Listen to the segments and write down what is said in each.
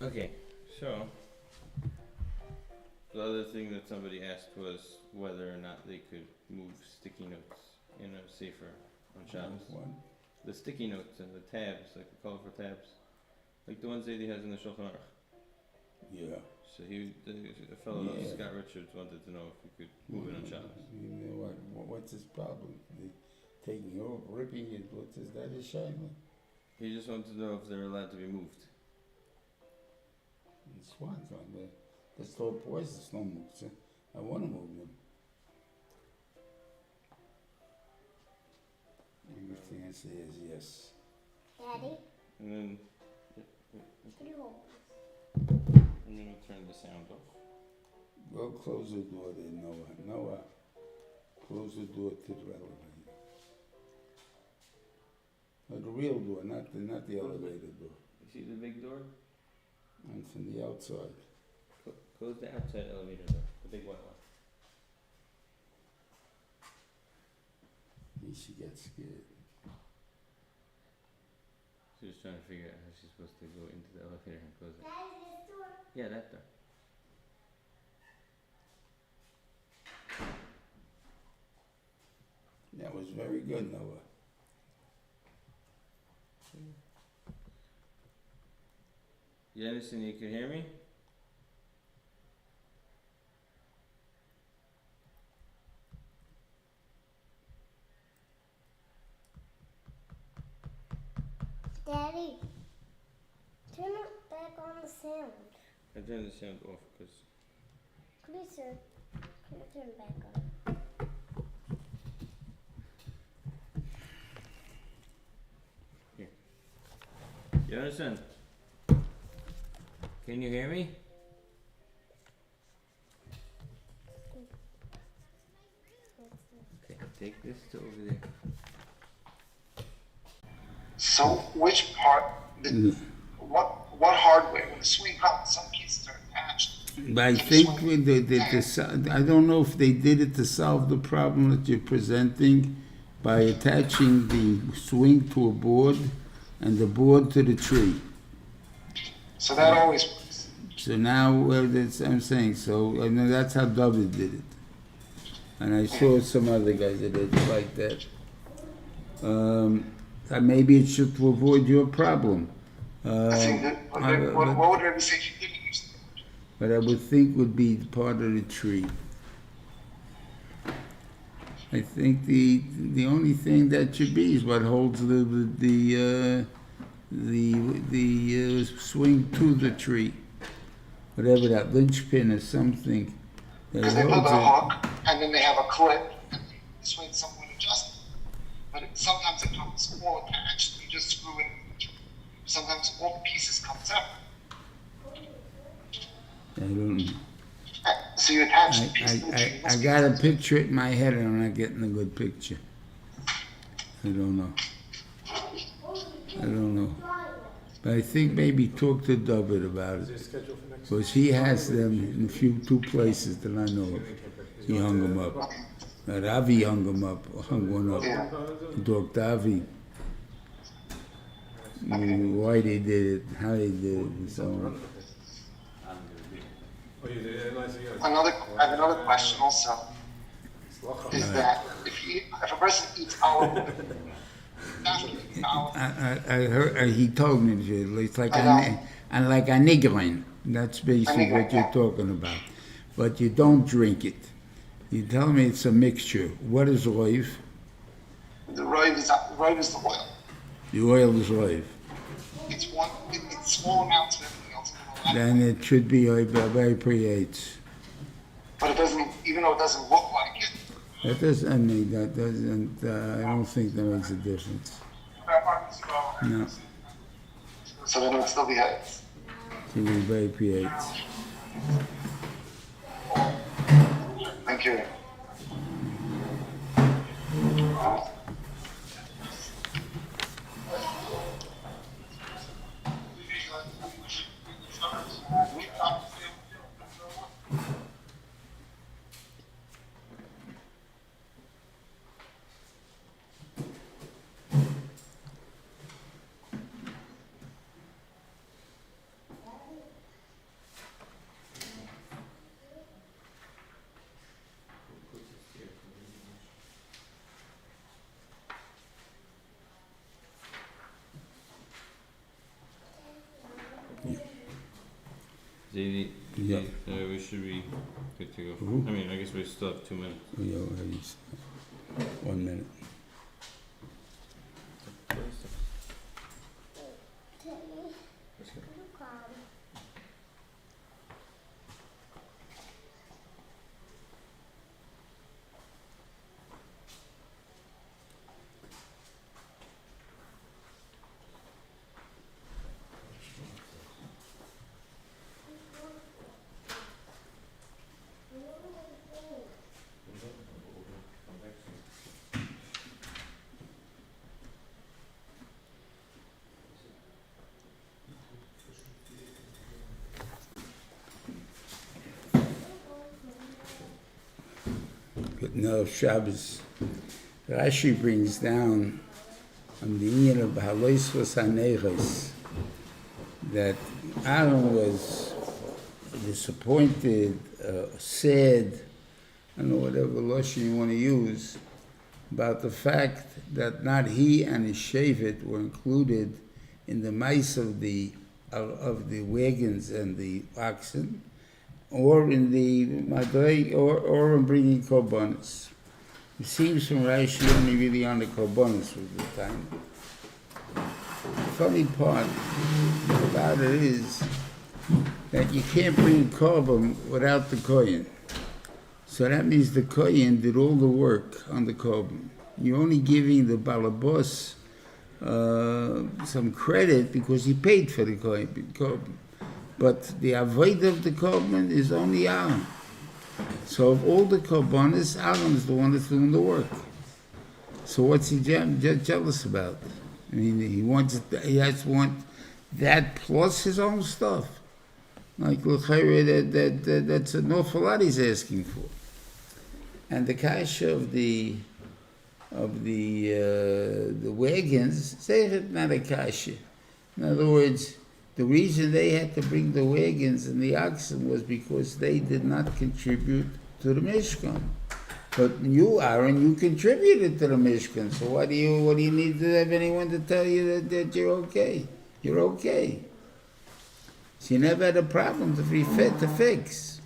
Okay, so the other thing that somebody asked was whether or not they could move sticky notes in a sefer on Shabbos. One. The sticky notes and the tabs, like the colorful tabs, like the ones that he has in the Shulchan Aruch. Yeah. So a fellow, Scott Richards, wanted to know if we could move it on Shabbos. You know what? What's his problem? Taking it off, ripping it. What is that? A shayla? He just wanted to know if they're allowed to be moved. It's one time. The store poisons no moves. I want to move them. And if the answer is yes. Daddy? And then Can you hold I'm going to turn the sound off. Go close the door there, Noah. Noah, close the door to the elevator. No, the real door, not the elevator door. You see the big door? And from the outside. Close the outside elevator door, the big white one. She gets scared. She's trying to figure out how she's supposed to go into the elevator and close it. Daddy, this door? Yeah, that door. That was very good, Noah. You understand? You can hear me? Daddy, turn it back on the sound. I turned the sound off because Please, sir. Can you turn it back on? you understand? Can you hear me? Okay, take this to over there. So which part, what hardware? When the swing comes, some pieces are attached. But I think I don't know if they did it to solve the problem that you're presenting by attaching the swing to a board and the board to the tree. So that always works. So now, that's I'm saying. So I know that's how David did it, and I saw some other guys that did it like that. Maybe it's just to avoid your problem. I think that, what would Rebbe say if you didn't use the board? But I would think would be part of the tree. I think the only thing that should be is what holds the swing to the tree, whatever that linchpin is, something that Because they put holds a it. hook and then they have a clip and the swing somewhat adjusted. But sometimes it comes all attached. You just screw it. Sometimes all the pieces come separate. I don't know. So you attach the piece to the tree. I got a picture in my head and I'm not getting a good picture. I don't know. But I think maybe talk to David about it. Because he has them in two places that I know of. He hung them up. Ravi hung one up. Dr. Avi. Why they did it, how they did it, and so on. I have another question also. Is that if a person eats olive oil, after eating olive oil, I heard, he told me it's like like a nigrin. That's basically what you're talking about. But you don't drink it. You tell me it's a mixture. What is Reuven? the Reuven is the oil. The oil is Reuven. It's small amounts of everything else. Then it should be evaporates. But it doesn't, even though it doesn't look like it. That doesn't, I don't think that makes a difference. No, So then it would still be heads. it evaporates. Thank you. Yeah. We should be good to go. Mhm. I mean, I guess we still have 2 minutes. Yeah, 1 minute. Okay. Let's go. Come. But no, Shabbos. Rashi brings down on the Indian of Behalosicha that Aaron was disappointed, sad, I don't know whatever lashon you want to use, about the fact that not he and his shevet were included in the mice of the wagons and the oxen, or in the madrei, or in bringing korbanos. It seems from Rashi only really on the korbanos was the time. The funny part about it is that you can't bring korban without the Kohen. So that means the Kohen did all the work on the korban. You're only giving the balabos some credit because he paid for the korban. But the avoid of the korban is only Aaron. So of all the korbanos, Aaron is the one that's doing the work. So what's he jealous about? I mean, he has to want that plus his own stuff. Like that's an awful lot he's asking for. And the kasha of the wagons, say it not a kasha. In other words, the reason they had to bring the wagons and the oxen was because they did not contribute to the Mishkan. But you, Aaron, you contributed to the Mishkan. So what do you need to have anyone to tell you that you're okay? You're okay. So you never had a problem to be fit to fix.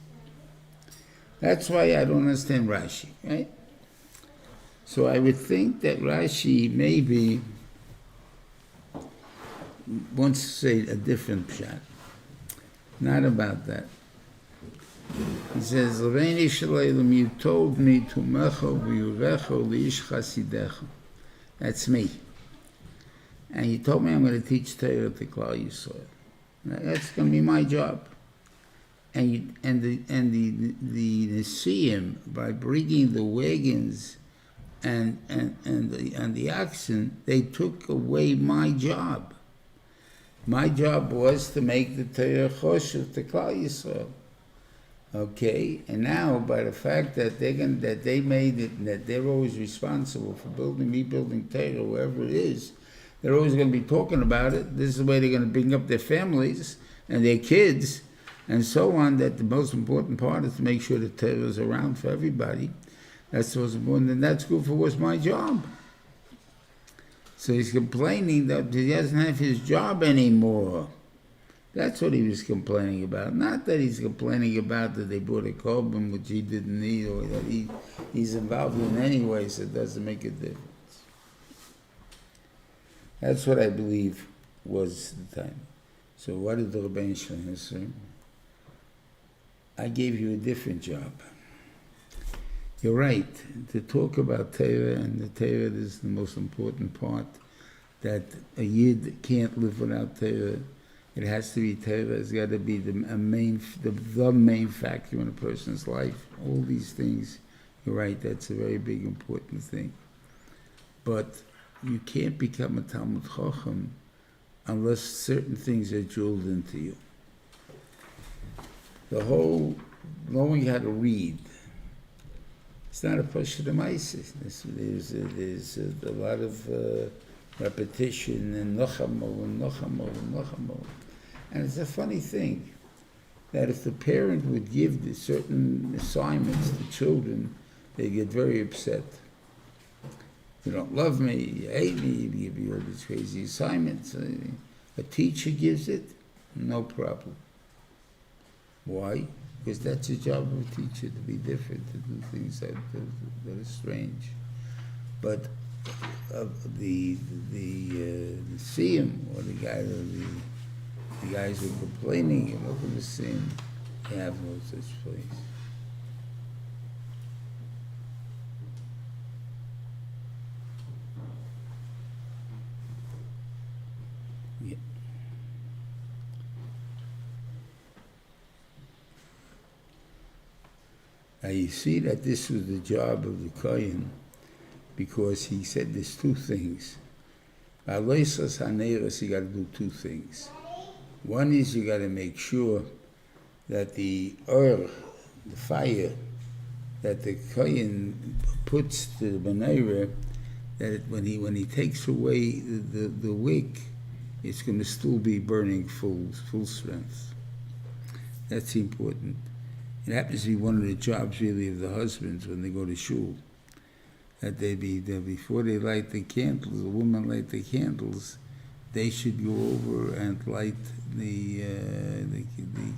That's why I don't understand Rashi, right? So I would think that Rashi maybe wants to say a different pshat. Not about that. He says, L'reini sh'leilim, you told me to mecho v'yurecho li'ish chasidecha. That's me. And you told me I'm going to teach Torah to Klal Yisrael. That's going to be my job. And the Nesiim, by bringing the wagons and the oxen, they took away my job. My job was to make the Torah choshev to Klal Yisrael. Okay, and now by the fact that they made it, that they're always responsible for rebuilding Torah, wherever it is, they're always going to be talking about it. This is the way they're going to bring up their families and their kids, and so on. That the most important part is to make sure the Torah is around for everybody. That's the most important, and that's good for what's my job. So he's complaining that he doesn't have his job anymore. That's what he was complaining about. Not that he's complaining about that they brought a korban which he didn't need, or that he's involved in anyway, so it doesn't make a difference. That's what I believe was the time. So what did the Reuven Feinstein say? I gave you a different job. You're right, to talk about Torah, and the Torah is the most important part, that a Yid can't live without Torah. It has to be Torah. It's got to be the main factor in a person's life. All these things, you're right, that's a very big, important thing. But you can't become a Talmud Chacham unless certain things are drilled into you. The whole knowing how to read, it's not a push of the mices. There's a lot of repetition and nochamo. And it's a funny thing that if the parent would give certain assignments to children, they get very upset. You don't love me, you hate me, you give me all these crazy assignments. A teacher gives it, no problem. Why? Because that's the job of a teacher, to be different, to do things that are strange. But the Siyum, or the guys who are complaining, and look at the Siyum, they have no such place. Yeah. Now you see that this was the job of the Kohen, because he said there's two things. Behalosicha haneros, you got to do two things. One is you got to make sure that the fire, that the Kohen puts to the menorah, that when he takes away the wick, it's going to still be burning full strength. That's important. It happens to be one of the jobs really of the husbands when they go to shul. That before they light the candles, the women light the candles, they should go over and light the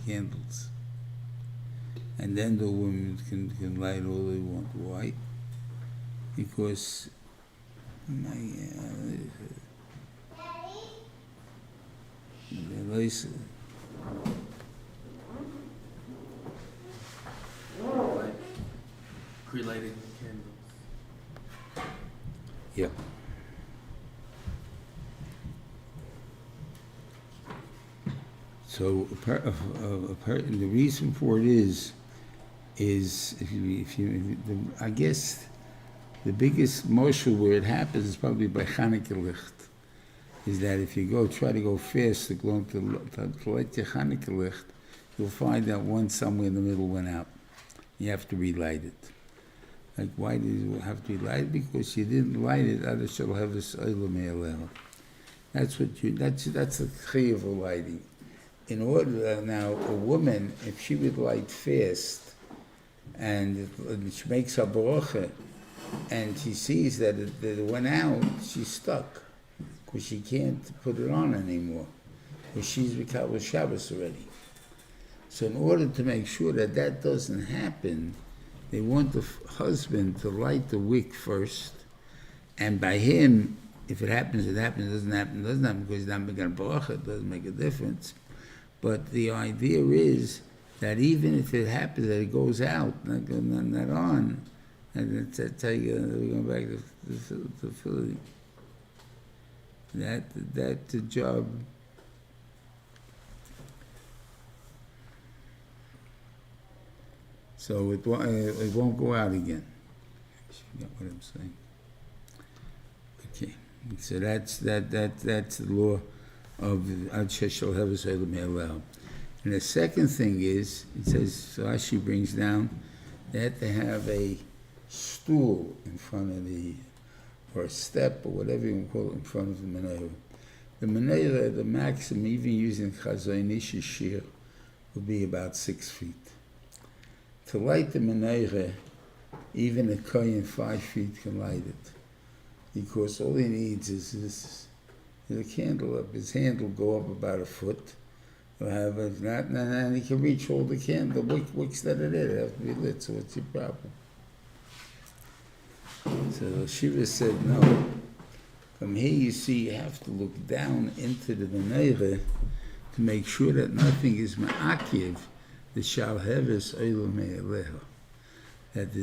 candles. And then the women can light all they want. Why? Because Pre-lighting candles. yeah. So the reason for it is if you I guess the biggest moshel where it happens is probably by Chanukah licht. Is that if you try to go fast to light your Chanukah licht, you'll find that one somewhere in the middle went out. You have to relight it. Like, why do you have to relight it? Because you didn't light it. Other shall have this olam. That's the chiyuv of lighting. In order now, a woman, if she would light fast, and she makes her bracha, and she sees that it went out, she's stuck, because she can't put it on anymore, because she's recovered Shabbos already. So in order to make sure that doesn't happen, they want the husband to light the wick first, and by him, if it happens, it happens. It doesn't happen, because he's not making a bracha, it doesn't make a difference. But the idea is that even if it happens that it goes out, not on, and that's how we're going back to Philly. That's the job. So it won't go out again. You got what I'm saying? Okay, so that's the law of Ad Sheshel Heves Olam Me'alel. And the second thing is, it says, so Rashi brings down, they had to have a stool in front of or a step, or whatever you want to call it, in front of the menorah. The menorah, the maximum, even using Chumash Shiur, would be about 6 feet. To light the menorah, even a kohen 5 feet can light it, because all he needs is the candle up. His hand will go up about a foot, and he can reach all the candle wicks that are there. They have to be lit. So what's your problem? So Shiva said, no. From here, you see, you have to look down into the menorah to make sure that nothing is ma'akiv. The shal heves olam me'aleha. That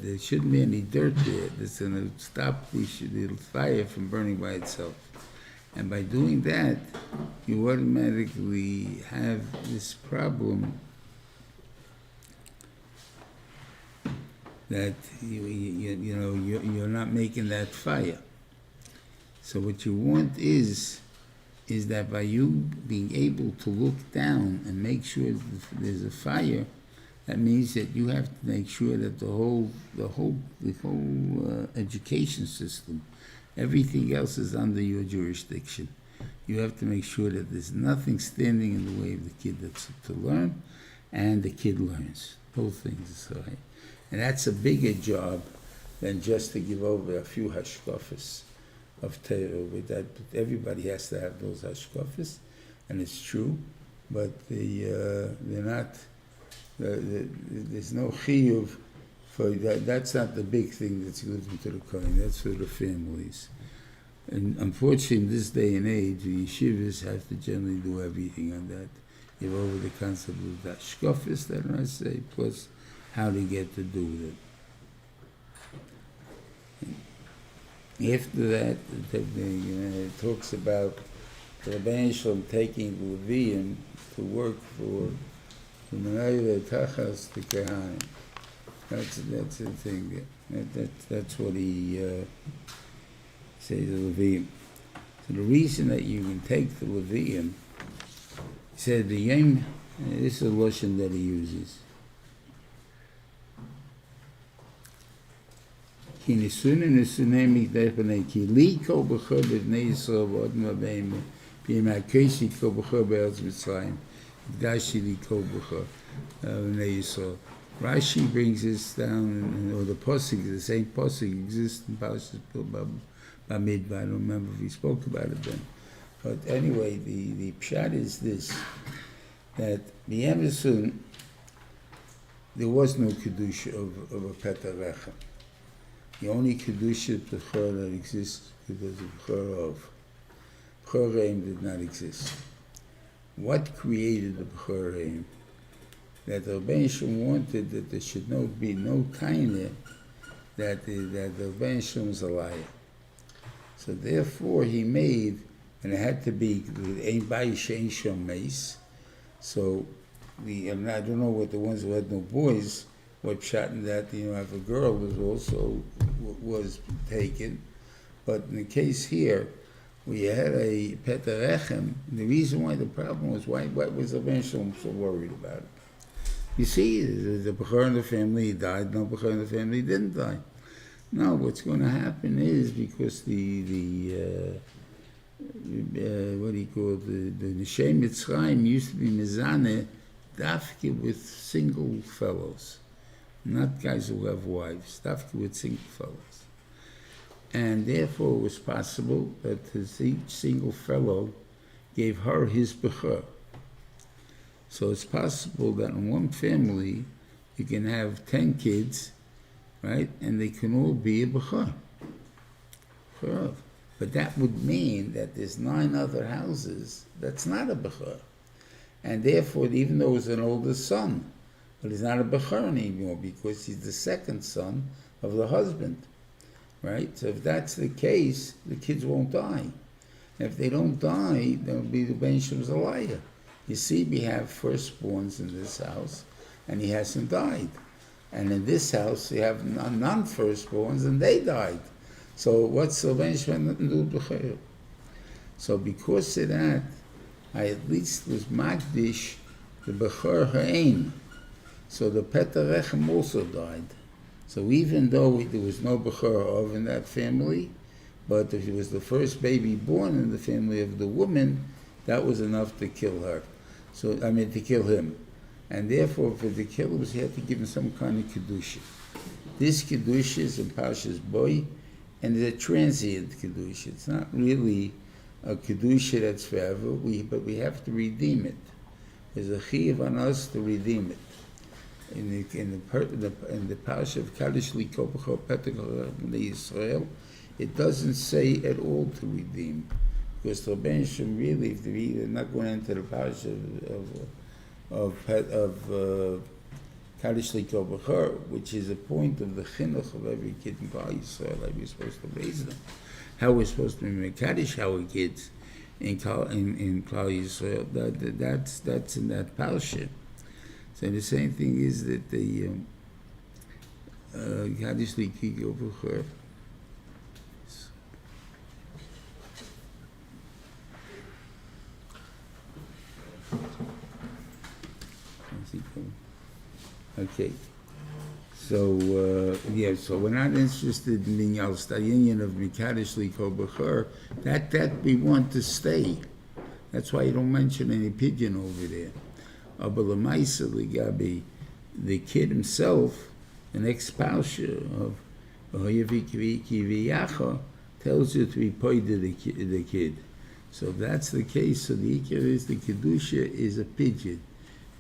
there shouldn't be any dirt there. That's going to stop the fire from burning by itself. And by doing that, you automatically have this problem that you're not making that fire. So what you want is that by you being able to look down and make sure there's a fire, that means that you have to make sure that the whole education system, everything else is under your jurisdiction. You have to make sure that there's nothing standing in the way of the kid that's to learn, and the kid learns. Both things is right. And that's a bigger job than just to give over a few hashkafas of Torah. With that, everybody has to have those hashkafas, and it's true, but they're not there's no chiyuv for that. That's not the big thing that's given to the Kohen. That's for the families. And unfortunately, in this day and age, the yeshivas have to generally do everything on that. You have over the concept of that shkofis that I say, plus how they get to do with it. After that, it talks about the Rebbeinu Shalom taking the Leviim to work for the Menayel Tachas, the Kehanim. That's the thing. That's what he says, the Leviim. So the reason that you can take the Leviim, he said the Yom, this is a lotion that he uses. Ki nisuna nisunei mikdei ki li kol b'chor b'bnei Yisrael v'odem abeim b'yem ha'keshi kol b'chor b'eretz Mitzrayim Dashi li kol b'chor b'nei Yisrael. Rashi brings this down, or the posuk, the same posuk exists in Parshas Bamidbar. I don't remember if he spoke about it then. But anyway, the pshat is this, that b'yem there was no kedusha of a Petah Rechem. The only kedusha of Bechor that exists was the Bechor of. Bechor Reim did not exist. What created the Bechor Reim? That the Rebbeinu Shalom wanted that there should be no kind that the Rebbeinu Shalom was a liar. So therefore he made, and it had to be Ein Bayish Ein Shom Meis. So I don't know what the ones who had no boys, what shot in that, if a girl was taken. But in the case here, we had a Petah Rechem. The reason why the problem was, what was the Rebbeinu Shalom so worried about it? You see, the Bechor in the family died, no Bechor in the family didn't die. No, what's going to happen is because the Neshei Mitzrayim used to be mezaneh dafke with single fellows, not guys who have wives, dafke with single fellows. And therefore it was possible that each single fellow gave her his Bechor. So it's possible that in one family you can have 10 kids, right? And they can all be a Bechor. But that would mean that there's 9 other houses that's not a Bechor. And therefore, even though he's an older son, but he's not a Bechor anymore because he's the second son of the husband, right? So if that's the case, the kids won't die. And if they don't die, they'll be the Ben Shem's a liar. You see, we have firstborns in this house, and he hasn't died. And in this house, we have non-firstborns, and they died. So what's the Ben Shem nothing to do with Bechor? So because of that, I at least was Magdish, the Bechor Ha'ein. So the Petah Rechem also died. So even though there was no Bechor of in that family, but if it was the first baby born in the family of the woman, that was enough to kill her. To kill him. And therefore, for the kill he had to give him some kind of Kedusha. This Kedusha is in Parshas Boy, and it's a transient Kedusha. It's not really a Kedusha that's forever, but we have to redeem it. There's a chiyuv on us to redeem it. In the Parsha of Kaddish Likol B'chol Petach Yisrael, it doesn't say at all to redeem. Because the Rebbeinu Shalom really, if they're not going into the Parsha of Kaddish Likol B'chol, which is a point of the chinuch of every kid in Klal Yisrael, like we're supposed to raise them. How we're supposed to be Kaddish our kids in Klal Yisrael, that's in that Parsha. So the same thing is that the Kaddish Likol B'chol. Okay, so so we're not interested in being al stayinian of Mikadosh Likol B'chor. That we want to stay. That's why you don't mention any pidyon over there. Abalamaisa Ligabi, the kid himself, the next parsha of Kiviyacha tells you to be poided the kid. So if that's the case, so the ikar is the kedusha is a pidyon.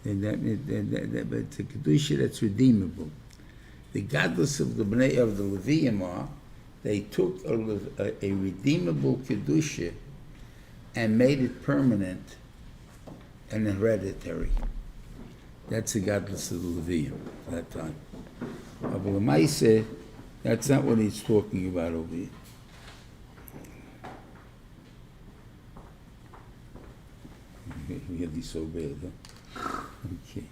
But it's a kedusha that's redeemable. The godless of the Levium are, they took a redeemable kedusha and made it permanent and hereditary. That's the godless of the Levium at that time. But Lemaise, that's not what he's talking about over here. We get these so bad, huh? Okay.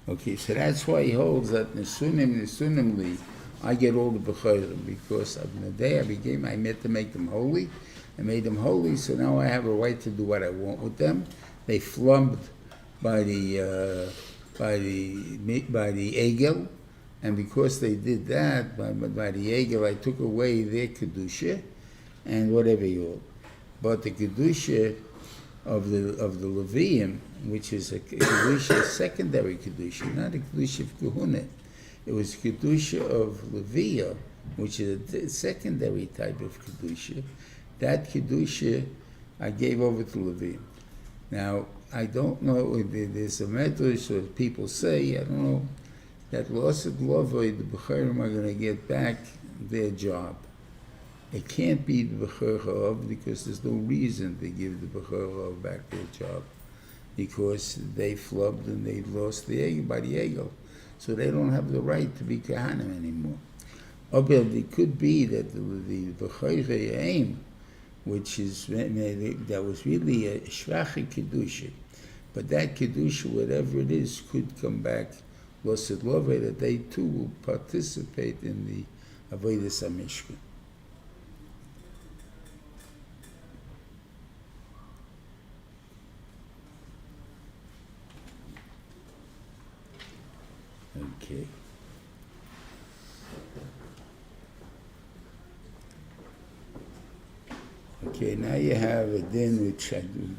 Okay, so that's why he holds that Nesunimly, I get all the Bechorim, because of the day I meant to make them holy. I made them holy, so now I have a right to do what I want with them. They flubbed by the Egel, and because they did that, by the Egel, I took away their Kedusha, and whatever you want. But the Kedusha of the Levium, which is a Kedusha, a secondary Kedusha, not a Kedusha of Kahuna. It was Kedusha of Levia, which is a secondary type of Kedusha. That Kedusha I gave over to Levium. Now, I don't know if there's a medrash or people say, I don't know, that lost Lovoi, the Bechorim are going to get back their job. It can't be the Bechor because there's no reason to give the Bechor back their job, because they flubbed and they lost the Egel by the Egel, so they don't have the right to be Kohanim anymore. Or it could be that the Bechor aim, which is that was really a Shvache Kedusha, but that Kedusha, whatever it is, could come back. Lost Love, that they too will participate in the Avodas HaMishkan. Okay. Okay, now you have a din which I do,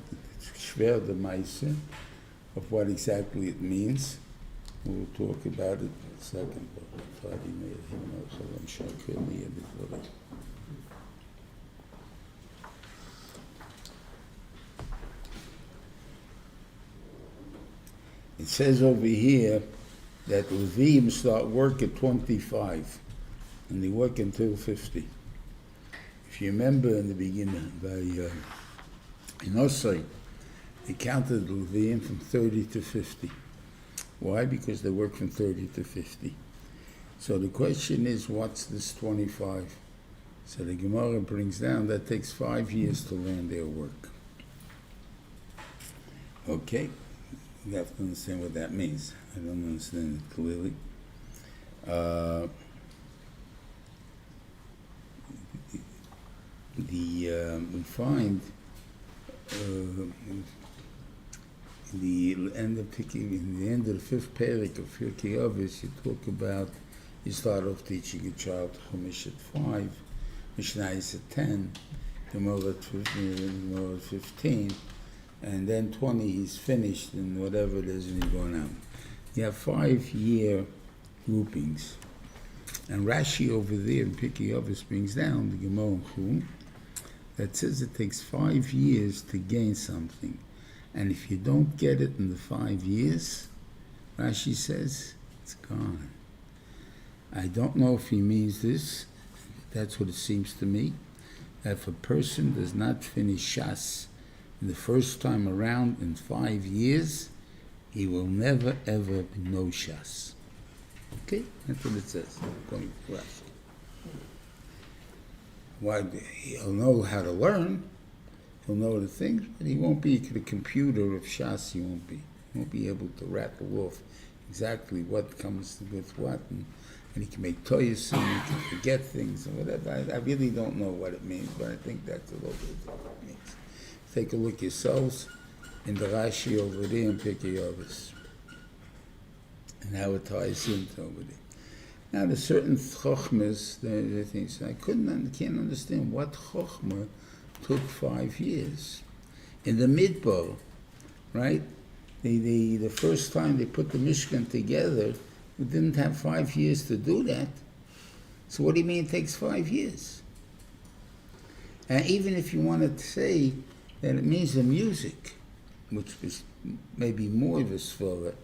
Shver the Maisa, of what exactly it means. We'll talk about it in a second. It says over here that Leviim start work at 25 and they work until 50. If you remember in the beginning, in Osai, they counted the Leviim from 30 to 50. Why? Because they work from 30 to 50. So the question is, what's this 25? So the Gemara brings down that takes 5 years to learn their work. Okay, you have to understand what that means. I don't understand it clearly. We find in the end of the fifth parak of Pirkei Avos, you talk about, you start off teaching a child Chumash at 5, Mishnayos at 10, Gemara at 15, and then 20 he's finished and whatever it is and he's going out. You have 5-year groupings. And Rashi over there in Pirkei Avos brings down the Gemara that says it takes 5 years to gain something. And if you don't get it in the 5 years, Rashi says, it's gone. I don't know if he means this. That's what it seems to me. That if a person does not finish Shas in the first time around in 5 years, he will never ever know Shas. Okay? That's what it says. Going to Rashi. Why? He'll know how to learn. He'll know the things, but he won't be the computer of Shas. He won't be able to rattle off exactly what comes with what, and he can make toys and he can forget things and whatever. I really don't know what it means, but I think that's a little bit what it means. Take a look yourselves in the Rashi over there in Pirkei Avos, and how it ties into over there. Now, there's certain chokhmas, the things I can't understand what chokhmah took 5 years. In the Midbar, right? The first time they put the Mishkan together, we didn't have 5 years to do that. So what do you mean it takes 5 years? And even if you wanted to say that it means the music, which was maybe more of a svara,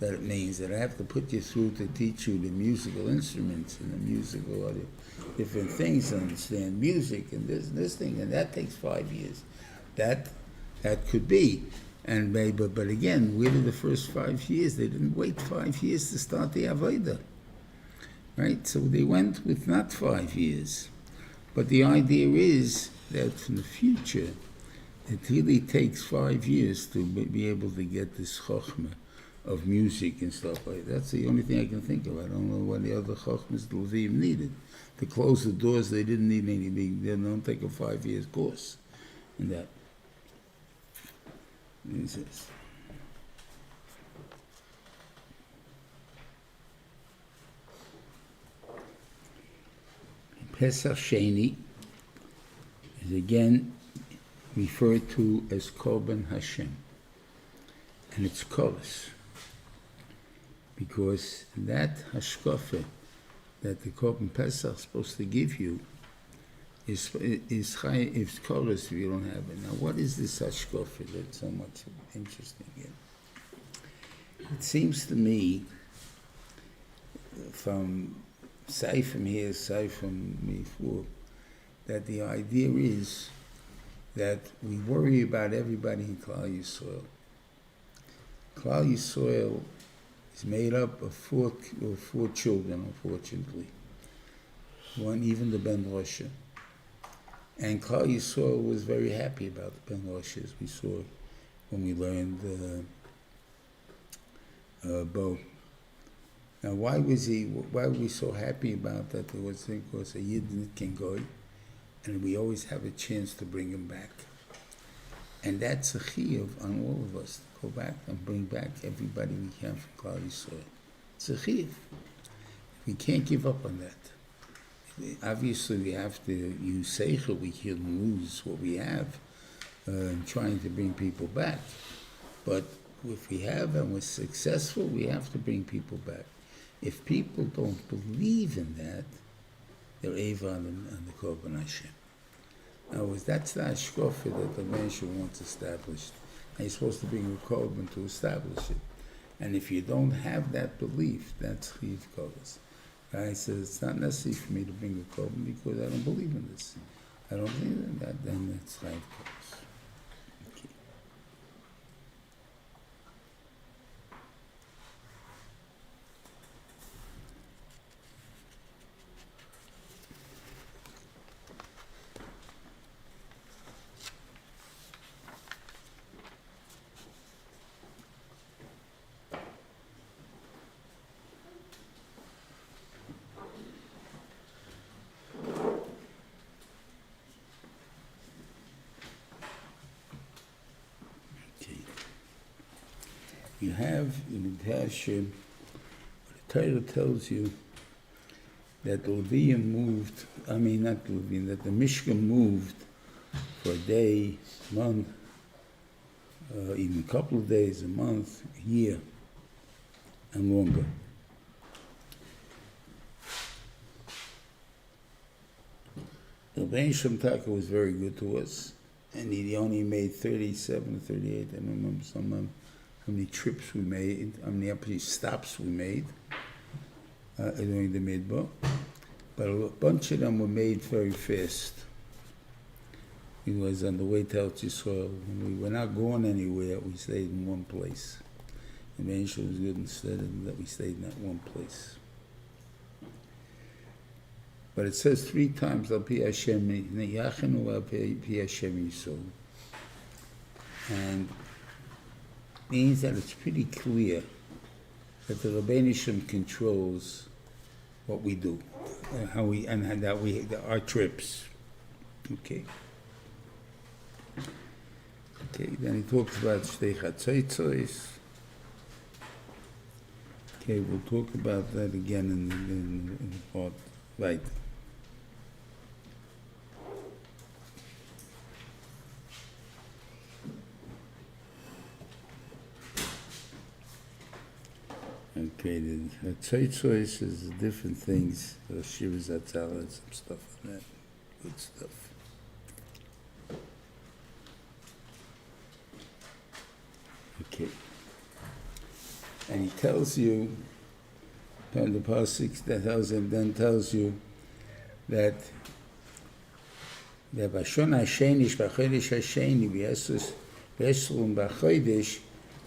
that it means that I have to put you through to teach you the musical instruments and the musical other different things to understand music and this thing, and that takes 5 years. That could be. And maybe, but again, where did the first 5 years? They didn't wait 5 years to start the Avodah. Right? So they went with not 5 years. But the idea is that in the future, it really takes 5 years to be able to get this chokhmah of music and stuff like that. That's the only thing I can think of. I don't know what the other chokhmas the Levim needed. To close the doors, they didn't need any big, they don't take a 5 years course in that. He says, Pesach Sheni is again referred to as Korban Hashem, and it's chorus, because that hashkafa that the Korban Pesach is supposed to give you is chorus if you don't have it. Now, what is this hashkafa that's so much interesting here? It seems to me, from Seforim here, Seforim before, that the idea is that we worry about everybody in Klal Yisrael. Klal Yisrael is made up of four children, unfortunately. One, even the Ben Rosh. And Klal Yisrael was very happy about the Ben Rosh, as we saw when we learned Bo. Now, why were we so happy about that? There was, because a Yid can go, and we always have a chance to bring him back. And that's a chiyuv on all of us, to go back and bring back everybody we can from Klal Yisrael. It's a chiyuv. We can't give up on that. Obviously, we have to use seichel. We can lose what we have in trying to bring people back. But if we have and we're successful, we have to bring people back. If people don't believe in that, they're eva on the Korban Hashem. Now, that's the hashkafa that the Meshach wants established. And you're supposed to bring a Korban to establish it. And if you don't have that belief, that's chiyuv kolos. I said, it's not necessary for me to bring a Korban because I don't believe in this. I don't believe in that, then that's chiyuv kolos. Okay. You have in the Hashem, the Torah tells you that the Levim moved, that the Mishkan moved for a day, month, even a couple of days, a month, a year, and longer. The Ben Shem Taka was very good to us, and he only made 37 or 38, I don't remember how many trips we made, how many stops we made during the Midbar. But a bunch of them were made very fast. It was on the way to Eretz Yisrael. When we were not going anywhere, we stayed in one place. And the Meshach was good instead of that we stayed in that one place. But it says 3 times, Al Pi Hashem Yachenu, Al Pi Hashem Yisrael. And means that it's pretty clear that the Rebbeinu Shem controls what we do, our trips. Okay. Then he talks about Shtei Chatzaitzos. Okay, we'll talk about that again in the part, right. Okay, the Tzaitzos is different things, Shiva Zatzal and some stuff on that, good stuff. And he tells you, the Parshas tells you that Bashon Hashenish b'chodesh Hasheni v'esrum b'chodesh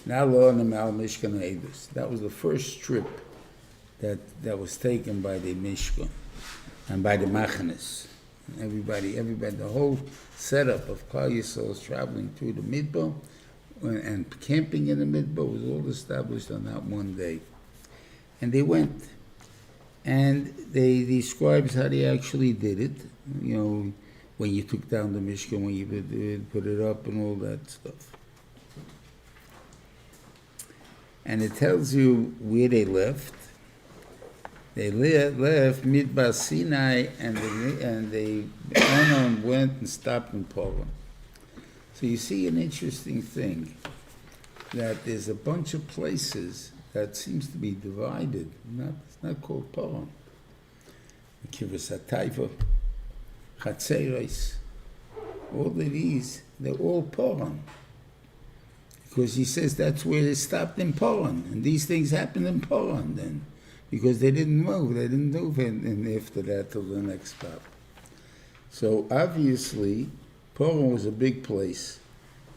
na'lo ne'mal Mishkan Ha'edus. That was the first trip that was taken by the Mishkan and by the Machanes. Everybody, the whole setup of Klal Yisrael traveling through the Midbar and camping in the Midbar was all established on that one day. And they went, and they describes how they actually did it. You know, when you took down the Mishkan, when you put it up and all that stuff. And it tells you where they left. They left Midbar Sinai, and they went and stopped in Paran. So you see an interesting thing, that there's a bunch of places that seems to be divided. It's not called Paran. Kibbutz HaTaiva, Chatzeros, all of these, they're all Paran. Because he says that's where they stopped in Paran, and these things happened in Paran then, because they didn't move and after that till the next stop. So obviously, Paran was a big place,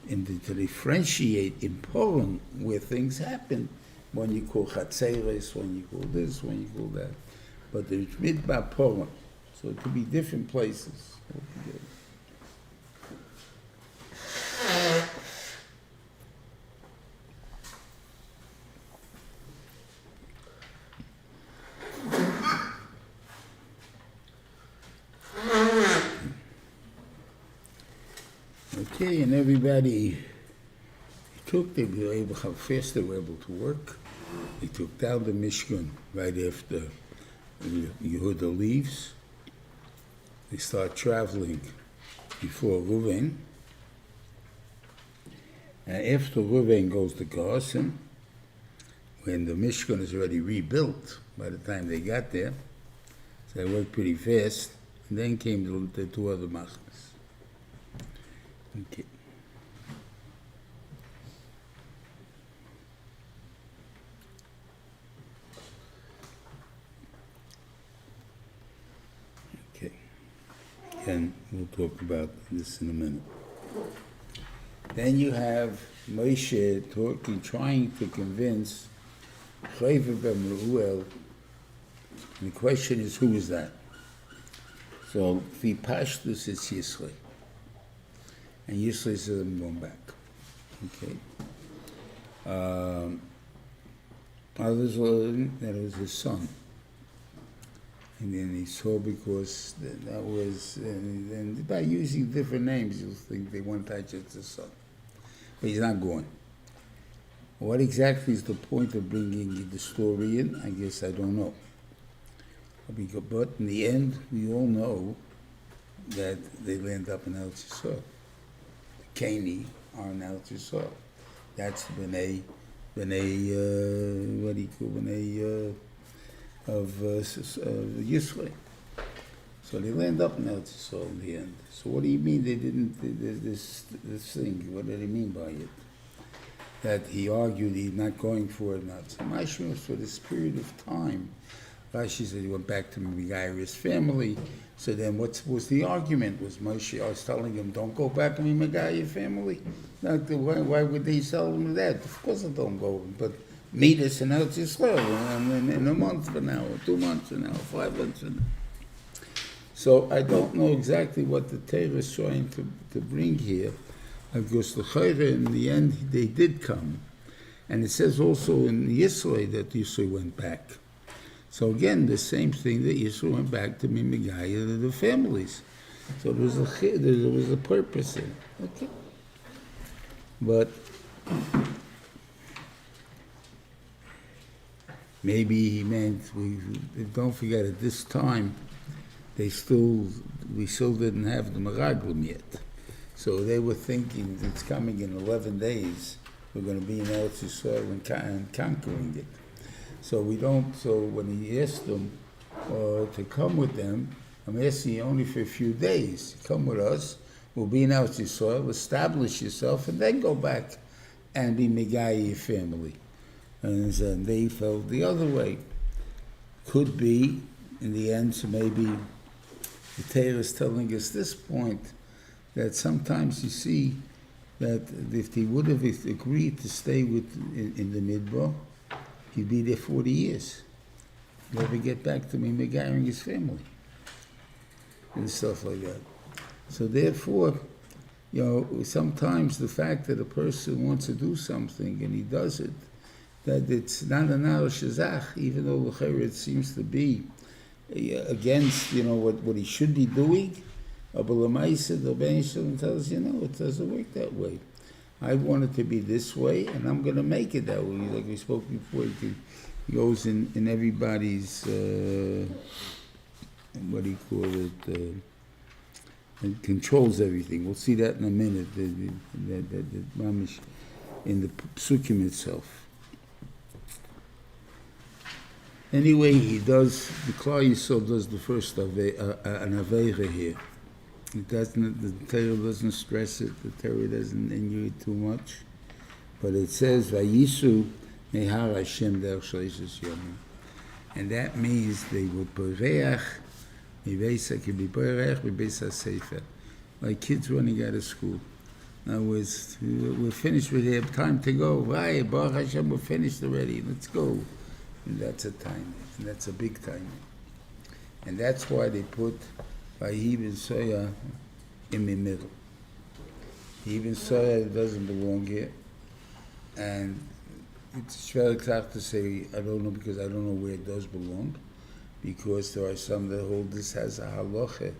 and to differentiate in Paran where things happened, when you call Chatzeros, when you call this, when you call that. But there's Midbar Paran, so it could be different places altogether. Okay, and everybody they were able, how fast they were able to work. They took down the Mishkan right after Yehuda leaves. They start traveling before Reuven. And after Reuven goes to Gרשון, when the Mishkan is already rebuilt by the time they got there, so they worked pretty fast, and then came the two other machnas. Okay. And we'll talk about this in a minute. Then you have Moshe trying to convince Reuven ben Reuel. The question is, who is that? So, the Pashtus is Yisrael. And Yisrael says, I'm going back. Okay. Others that it was his son. And then he saw, because that was, and by using different names, you'll think they want to just the son. But he's not going. What exactly is the point of bringing the story in? I guess I don't know. But in the end, we all know that they land up in Eretz Yisrael. The Keni are in Eretz Yisrael. That's B'nai, what do you call B'nai, of Yisrael. So they land up in Eretz Yisrael in the end. So what do you mean they didn't, this thing, what did he mean by it? That he argued he's not going for it, not so much for this period of time. Rashi said he went back to Megaira's family. So then what was the argument? Was Moshe, I was telling him, don't go back to Megaira's family? Why would they tell him that? Of course I don't go, but meet us in Eretz Yisrael in a month from now, or 2 months from now, 5 months from now. So I don't know exactly what the Torah is trying to bring here, because the Chayre, in the end, they did come. And it says also in Yisrael that Yisrael went back. So again, the same thing, that Yisrael went back to Mimigaya, the families. So there was a purpose in it. Okay. But maybe he meant, don't forget, at this time, we still didn't have the Meraglim yet. So they were thinking it's coming in 11 days, we're going to be in Eretz Yisrael and conquering it. So when he asked them to come with them, I'm asking you only for a few days. Come with us, we'll be in Eretz Yisrael, establish yourself, and then go back and be Megai your family. And they felt the other way. Could be, in the end, so maybe the Torah is telling us this point, that sometimes you see that if they would have agreed to stay in the Midbar, he'd be there 40 years. Never get back to me, Megaring his family. And stuff like that. So therefore, sometimes the fact that a person wants to do something and he does it, that it's not an al-shazach, even though it seems to be against, what he should be doing. But Lamaisa, the Ben Shalom tells it doesn't work that way. I want it to be this way, and I'm going to make it that way. Like we spoke before, he goes in everybody's, what do you call it, and controls everything. We'll see that in a minute, the mamish in the psukim itself. Anyway, the Klal Yisrael does the first an aveira here. The Torah doesn't stress it, the Torah doesn't injure it too much, but it says, Vayisu mehar Hashem derech shleishos yomim. And that means they will poreach, like kids running out of school. In other words, we're finished with it, time to go. Right, Baruch Hashem, we're finished already, let's go. And that's a time, and that's a big time. And that's why they put Vayihi ben Soya in the middle. Even Soya doesn't belong here. And it's very exact to say, I don't know, because I don't know where it does belong, because there are some that hold this as a halacha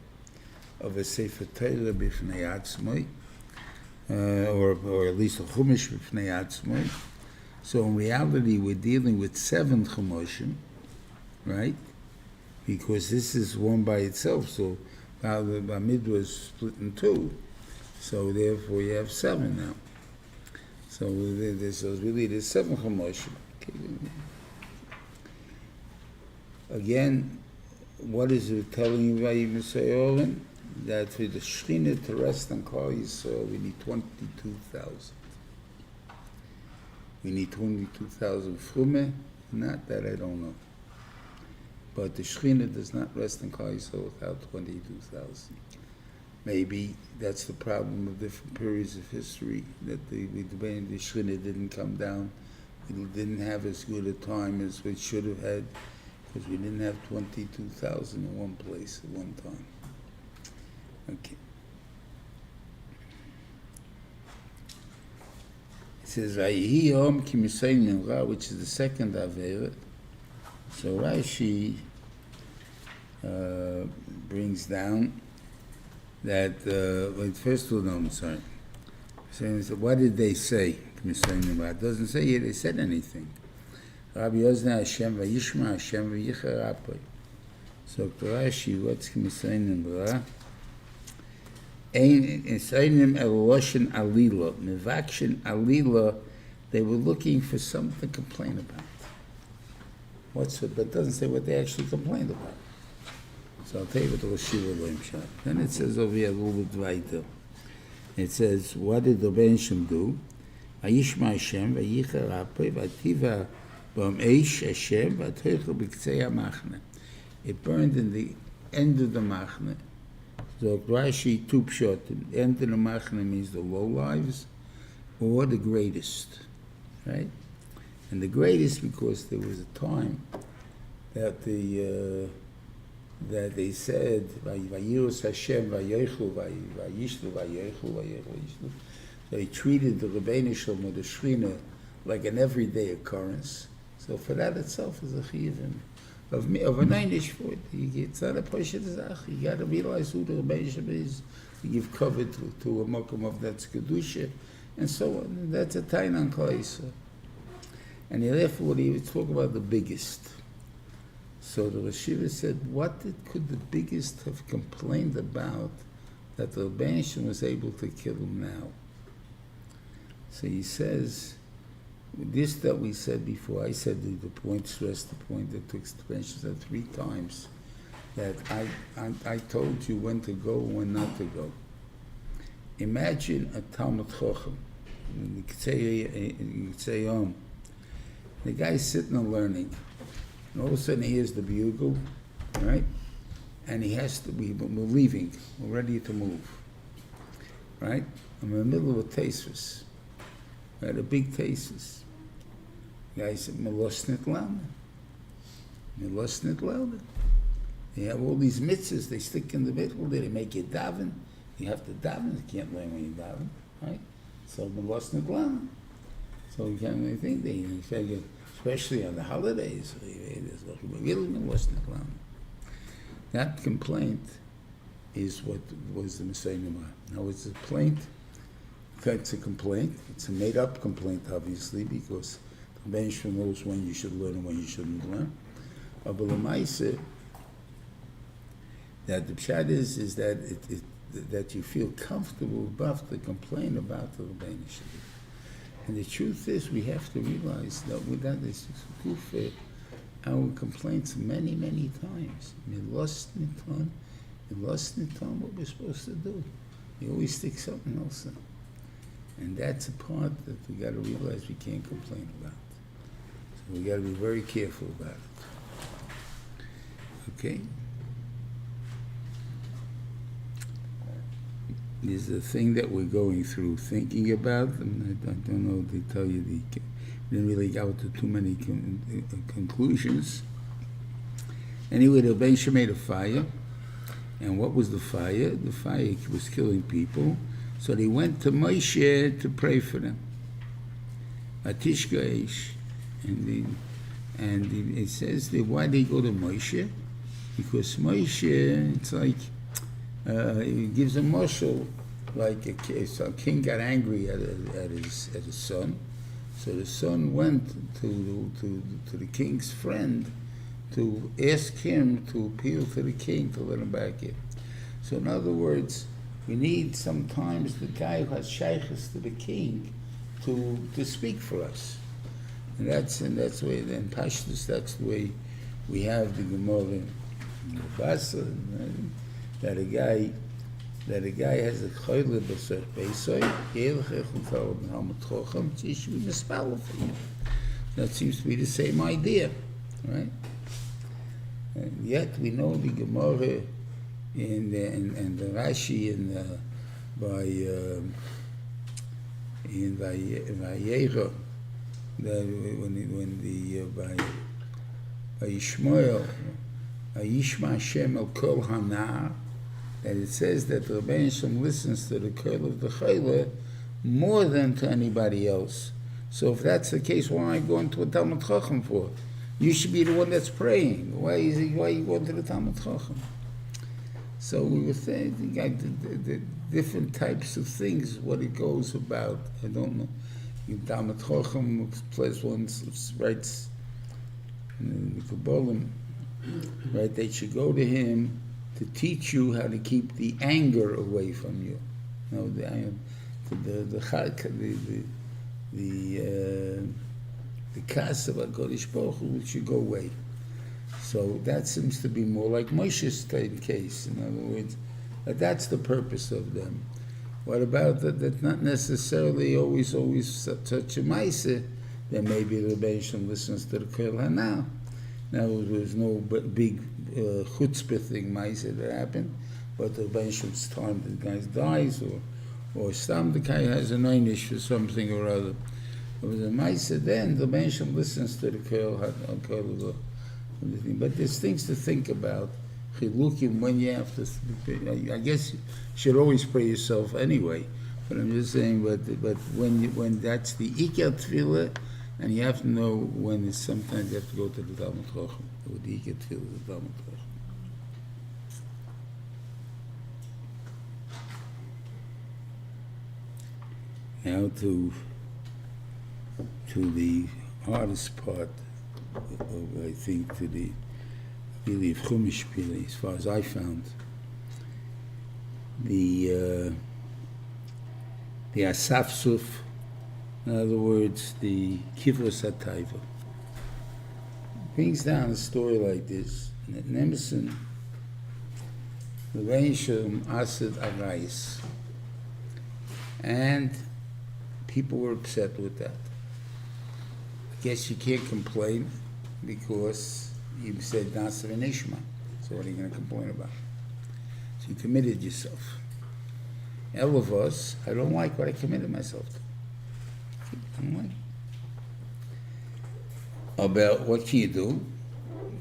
of a Sefer Torah b'fnei atzmai, or at least a Chumash b'fnei atzmai. So in reality, we're dealing with 7 Chumoshim, right? Because this is one by itself, so the Bamid was split in 2. So therefore you have 7 now. So there's 7 Chumoshim. Okay. Again, what is it telling you by Aharon? That for the Shekhinah to rest on Klal Yisrael, we need 22,000. We need 22,000 frume. Not that I don't know. But the Shekhinah does not rest in Klal Yisrael without 22,000. Maybe that's the problem of different periods of history, that the Shekhinah didn't come down. We didn't have as good a time as we should have had, because we didn't have 22,000 in one place at one time. Okay. It says, Vayihi Yom Ki Misayin Minra, which is the second Averet. So Rashi brings down that, first of all, no, I'm sorry. So what did they say? It doesn't say here they said anything. Rabbi Yozna Hashem vayishma Hashem vayicher Rapoi. So Rashi, what's K'misayim B'ra? Ein Isayim Eloshen Alila. Mevakshin Alila, they were looking for something to complain about. But it doesn't say what they actually complained about. So I'll tell you what the Rosh Hashanah. Then it says over here a little bit weiter. It says, what did the Ben Shem do? Vayishma Hashem vayicher Rapoi vativa b'ameish Hashem v'atoichel b'ktzei hamachne. It burned in the end of the machne. So Rashi two pshatim. The end of the machne means the low lives or the greatest, right? And the greatest because there was a time that that they said Vayirus Hashem Vayochlu Vayishlu Vayochlu Vayochlu. So he treated the Rebbeinu Shalom or the Shekhinah like an everyday occurrence. So for that itself is a chiyuv of a neinish for it. It's not a pashat zach. You got to realize who the Rebbeinu Shalom is. You give cover to a makom of that's kedusha, and so on. And that's a tainan Klal Yisrael. And therefore, he would talk about the biggest. So the Rosh Hashanah said, what could the biggest have complained about that the Rebbeinu was able to kill him now? So he says, this that we said before, I said the point, stressed the point that took said 3 times, that I told you when to go and when not to go. Imagine a Talmud Chacham, The guy's sitting and learning. And all of a sudden he hears the bugle, right? And he has to, we're leaving, we're ready to move, right? I'm in the middle of a tesis, right? A big tesis. The guy said, Melosnit Lama. Melosnit Lama. They have all these mitzvahs, they stick in the middle, they make you daven. You have to daven, you can't learn when you daven, right? So Melosnit Lama. So you can't really think they, especially on the holidays, really Melosnit Lama. That complaint is what was the Messiah. Now it's a complaint. It's a complaint. It's a made-up complaint, obviously, because the Bench knows when you should learn and when you shouldn't learn. But the Maisa, that the pshat is that that you feel comfortable enough to complain about the Rebbeinu Shalom. And the truth is, we have to realize that without this kufa, our complaints many times. We lost niton, what we're supposed to do. You always stick something else in. And that's a part that we got to realize we can't complain about. So we got to be very careful about it. Okay? Is the thing that we're going through, thinking about, and I don't know, they tell you, didn't really go to too many conclusions. Anyway, the Rebbeinu made a fire, and what was the fire? The fire was killing people, so they went to Moshe to pray for them. Atishka Eish, and it says that why they go to Moshe? Because Moshe, it's like, it gives a marshal, like a king got angry at his son, so the son went to the king's friend to ask him to appeal to the king to let him back in. So in other words, we need sometimes the guy who has shaykhs to the king to speak for us, and that's the way. Then Parshas, that's the way we have the Gemara in Basa. That a guy has a choyle b'sech beisoy, yelchech u'tarot n'halmat chochem, tzishvi mispalo for you. That seems to be the same idea, right? And yet we know the Gemara in the Rashi in Vayera, that by Shmuel, Yishma Hashem el kol hana, that it says that the Rebbeinu Shalom listens to the kol of the chayla more than to anybody else. So if that's the case, why am I going to a Talmud Chacham for? You should be the one that's praying. Why are you going to the Talmud Chacham? So we were saying the different types of things, what it goes about. I don't know. Talmud Chacham plays once, writes in the Kabbalah, right? They should go to him to teach you how to keep the anger away from you. No, the kas of HaKadosh Baruch Hu should go away. So that seems to be more like Moshe's case. In other words, that's the purpose of them. What about that? That's not necessarily always such a ma'aseh. Then maybe the Rebbeinu Shalom listens to the Kol Hana. Now there's no big chutzpah thing ma'aseh that happened, but the Rebbeinu Shalom's time the guy dies, or some the guy has an einish for something or other. But the ma'aseh then the Rebbeinu Shalom listens to the Kol Hana. But there's things to think about. Chilukim, when you have to, I guess you should always pray yourself anyway. But I'm just saying, but when that's the Iker Tefillah, and you have to know when it's sometimes you have to go to the Talmud Chacham, with the Iker Tefillah, the Talmud Chacham. Now to the hardest part of, I think, to the really Chumash Shiur, as far as I found, the Asafsuf, in other words, the Kivros HaTaiva, brings down a story like this. At Nemesis, the Rebbeinu Shalom Asad Arayis, and people were upset with that. guess you can't complain because you said Nasa Nishma. So what are you going to complain about? So you committed yourself. All of us, I don't like what I committed myself to. I don't like it. About what can you do?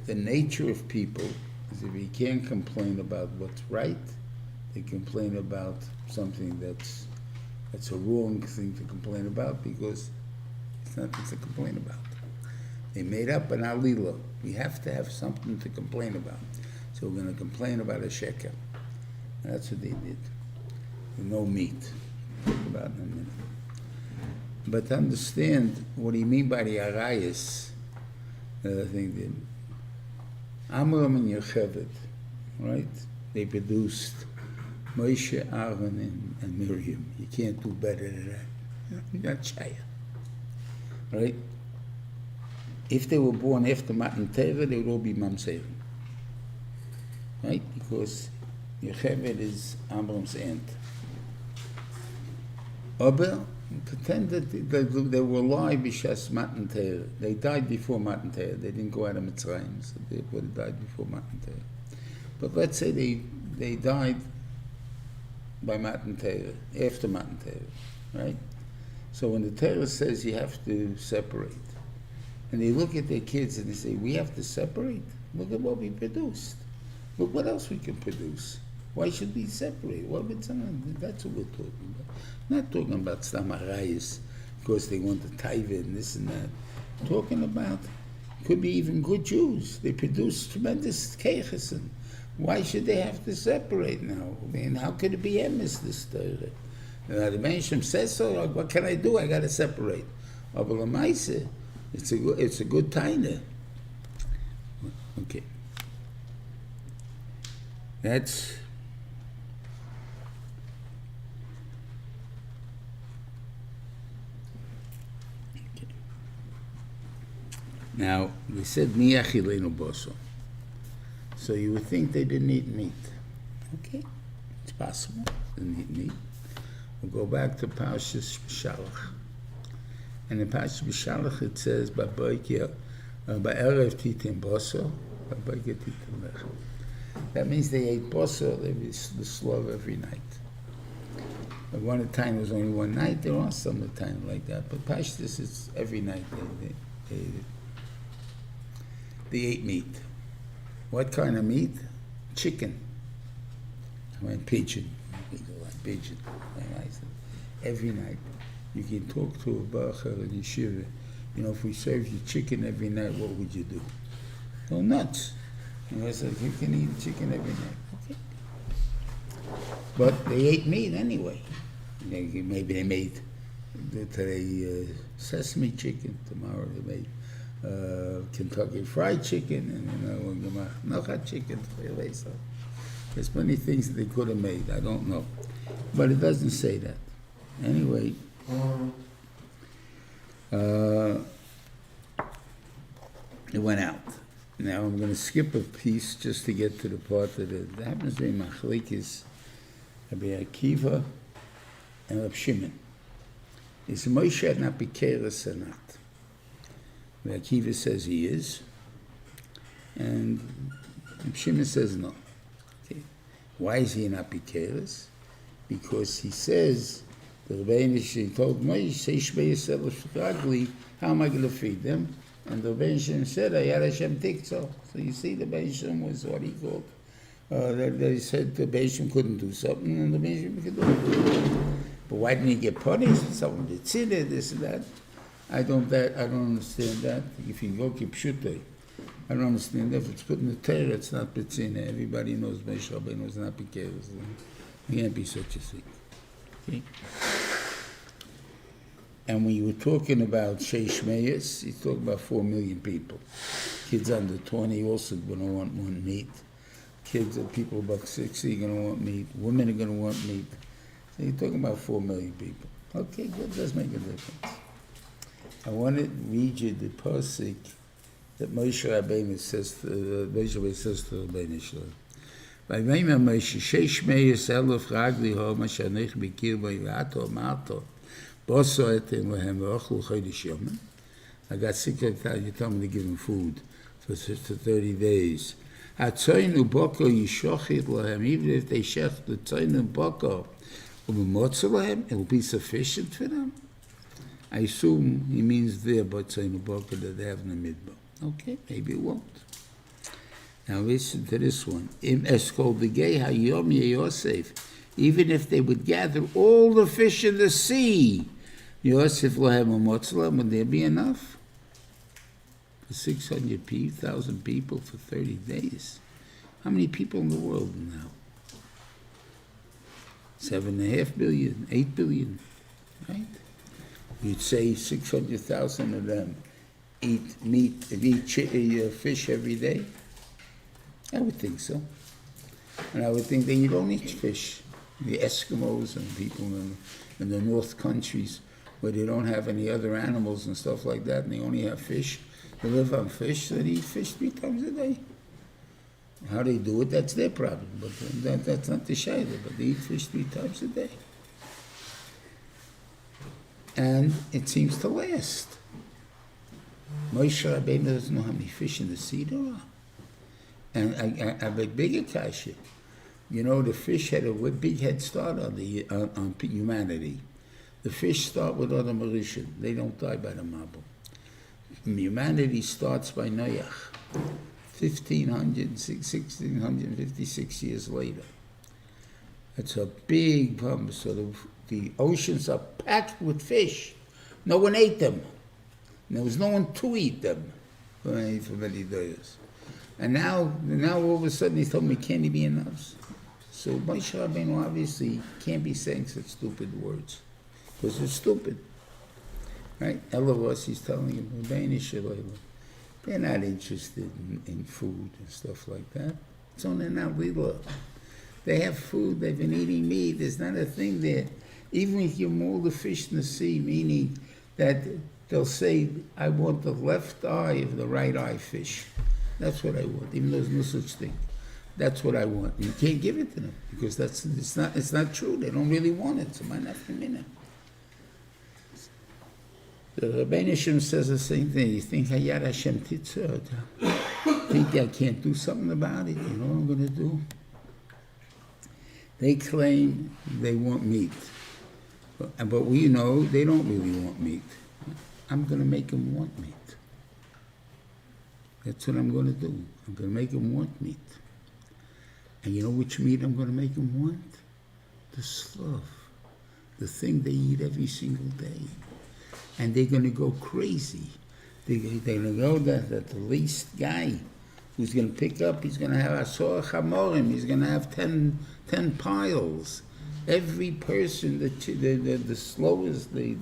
The nature of people is if you can't complain about what's right, they complain about something that's a wrong thing to complain about because it's nothing to complain about. They made up an alila. We have to have something to complain about. So we're going to complain about a sheker. And that's what they did. No meat. We'll talk about it in a minute. But to understand what do you mean by the arayas, I think that Amram and Yocheved, right? They produced Moshe, Aaron, and Miriam. You can't do better than that. You're not Shaya. Right? If they were born after Matan Torah, they would all be Mamzerim. Right? Because Yocheved is Amram's aunt. Aber pretended they were alive b'shas Matan Torah. They died before Matan Torah. They didn't go out of Mitzrayim, so they would have died before Matan Torah. But let's say they died by Matan Torah, after Matan Torah, right? So when the Torah says you have to separate, and they look at their kids and they say, we have to separate? Look at what we produced. Look what else we can produce. Why should we separate? Well, that's what we're talking about. Not talking about Stam Arayis, because they want the taiva and this and that. Talking about, could be even good Jews. They produce tremendous keichesin. Why should they have to separate now? I mean, how could it be emes, this Torah? The Menachem says so, what can I do? I got to separate. But l'maaseh, it's a good taina. Okay. That's... Now, we said, Mi achilenu boso. So you would think they didn't eat meat. Okay, it's possible. They didn't eat meat. We'll go back to Parshas B'Shalach. And in Parshas B'Shalach it says, Ba'erev titim boso, ba'boker titim lechem. That means they ate boso, they ate the slaughter every night. But one time it was only one night, there are some of the time like that. But Parshas is every night they ate it. They ate meat. What kind of meat? Chicken. I mean, pigeon. Pigeon. Every night. You can talk to a bacher in yeshiva. You know, if we served you chicken every night, what would you do? Go nuts. You know, it's like you can eat chicken every night. Okay. But they ate meat anyway. Maybe they made today sesame chicken. Tomorrow they made Kentucky Fried Chicken, and no hot chicken. So there's many things that they could have made. I don't know, but it doesn't say that. Anyway, it went out. Now I'm going to skip a piece just to get to the part that happens to be Machlekes Rabbi Akiva and Reb Shimon. Is Moshe not Bikeres or not? Akiva says he is, and Shimon says no. Okay. Why is he not Bikeres? Because he says, the Rebbeinu told Moshe, how am I going to feed them? And the Rebbeinu said, Ayad Hashem Tiktzah. So you see, the Rebbeinu was what he called. They said the Rebbeinu couldn't do something, and the Rebbeinu could do it. But why didn't he get punished? Someone did sin it, this and that. I don't understand that. If you go keep shutay, I don't understand that. If it's put in the Torah, it's not Betzina. Everybody knows Moshe Rabbeinu was not Bikeres. There can't be such a thing. Okay? And when you were talking about Sheish Meyes, you talk about 4 million people. Kids under 20 also going to want meat. Kids, people above 60 are going to want meat. Women are going to want meat. So you're talking about 4 million people. Okay, good. Does make a difference. I want to read you the pasuk that Moshe Rabbeinu says to Rabbeinu Shalom. Vayvayim Moshe sheish meyes elef ragli ho mashanech bikir vaylato marto boso etem lehem v'ochlu chodesh yomim I got sick of that. You told me to give him food for 30 days. Even if they shech the tzayin ubaka, it'll be sufficient for them. I assume he means there, but tzayin ubaka that they have in the midbar. Okay, maybe it won't. Now listen to this one. Even if they would gather all the fish in the sea, Yosef lahem u'motzlah, would there be enough? For 600,000 people for 30 days. How many people in the world now? 7.5 billion, 8 billion, right? You'd say 600,000 of them eat fish every day? I would think so. And I would think that you don't eat fish. The Eskimos and people in the North countries where they don't have any other animals and stuff like that, and they only have fish, they live on fish, so they eat fish 3 times a day. How they do it, that's their problem, but that's not the shayla, but they eat fish 3 times a day. And it seems to last. Moshe Rabbeinu doesn't know how many fish in the sea there are. And I have a bigger kasha. You know, the fish had a big head start on humanity. The fish start with Adam Rishon. They don't die by the Mabul. Humanity starts by Noach, 1656 years later. That's a big problem. So the oceans are packed with fish. No one ate them. There was no one to eat them for many days. And now all of a sudden he told me, can't he be enough? So Moshe Rabbeinu obviously can't be saying such stupid words, because it's stupid. Right? Elavos, he's telling him, they're not interested in food and stuff like that. It's only now lila. They have food, they've been eating meat, there's not a thing there. Even if you maul the fish in the sea, meaning that they'll say, I want the left eye of the right eye fish. That's what I want, even though there's no such thing. That's what I want. You can't give it to them because it's not true. They don't really want it. So why not for me? The Rabbeinu Shem says the same thing. You think Hayat Hashem Titzot? Think I can't do something about it? You know what I'm going to do? They claim they want meat, but we know they don't really want meat. I'm going to make them want meat. That's what I'm going to do. I'm going to make them want meat. And you know which meat I'm going to make them want? The slav. The thing they eat every single day. And they're going to go crazy. They're going to know that the least guy who's going to pick up, he's going to have asor chamorim, he's going to have 10 piles. Every person, the slowest, the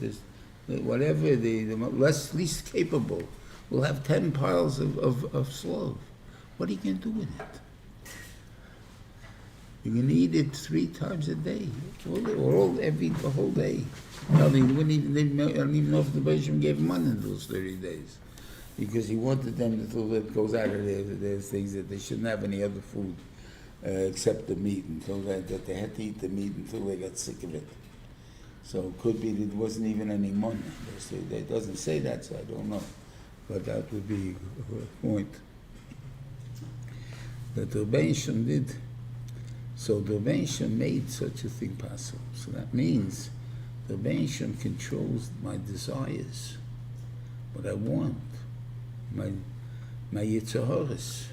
least capable, will have 10 piles of slav. What are you going to do with it? You're going to eat it 3 times a day, the whole day. I don't even know if the Beisham gave money in those 30 days, because he wanted them until it goes out of their things that they shouldn't have any other food except the meat, until that they had to eat the meat until they got sick of it. So it could be that there wasn't even any money. It doesn't say that, so I don't know. But that would be a point that the Beisham did. So the Beisham made such a thing possible. So that means the Beisham controls my desires, what I want, my Yitzahoris.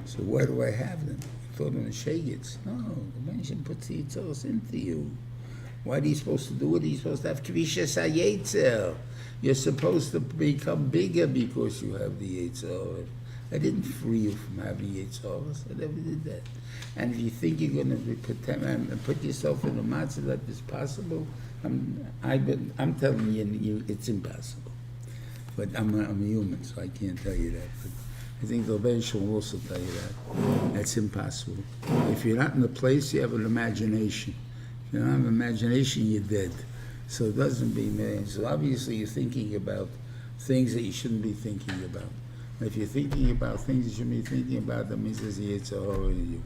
So why do I have them? I thought in the Shegitz. No, the Beisham puts the Yitzahoris into you. Why are you supposed to do it? You're supposed to have Kvishas HaYetzer. You're supposed to become bigger because you have the Yetzer. I didn't free you from having Yetzer. I never did that. And if you think you're going to put yourself in a matzah that is possible, I'm telling you it's impossible. But I'm a human, so I can't tell you that. But I think the Rebbe will also tell you that. That's impossible. If you're not in the place, you have an imagination. If you don't have an imagination, you're dead. So it doesn't be man. So obviously you're thinking about things that you shouldn't be thinking about. If you're thinking about things you shouldn't be thinking about, that means there's a Yetzirah in you.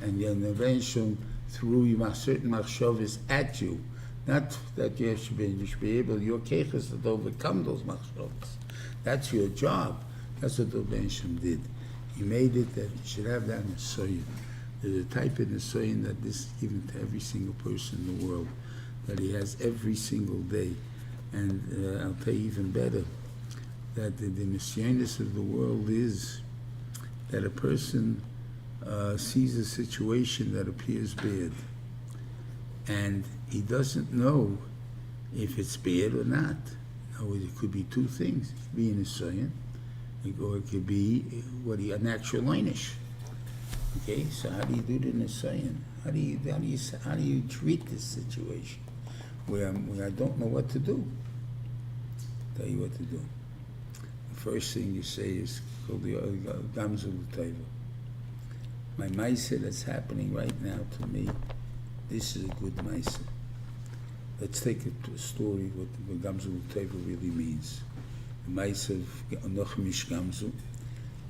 And the Rebbe through certain machshavos at you. Not that you should be able, your keiches to overcome those machshavos. That's your job. That's what the Ben Shem did. He made it that you should have that nisayon. There's a type of nisayon that this is given to every single person in the world, that he has every single day. And I'll tell you even better, that the nisyonis of the world is that a person sees a situation that appears bad, and he doesn't know if it's bad or not. No, it could be two things. It could be an nisayon, or it could be a natural einish. Okay, so how do you do the nisayon? How do you treat this situation where I don't know what to do? I'll tell you what to do. The first thing you say is called the gamzul teva. My ma'aseh that's happening right now to me, this is a good ma'aseh. Let's take a story what gamzul teva really means. The ma'aseh of Nochmish Gamzul.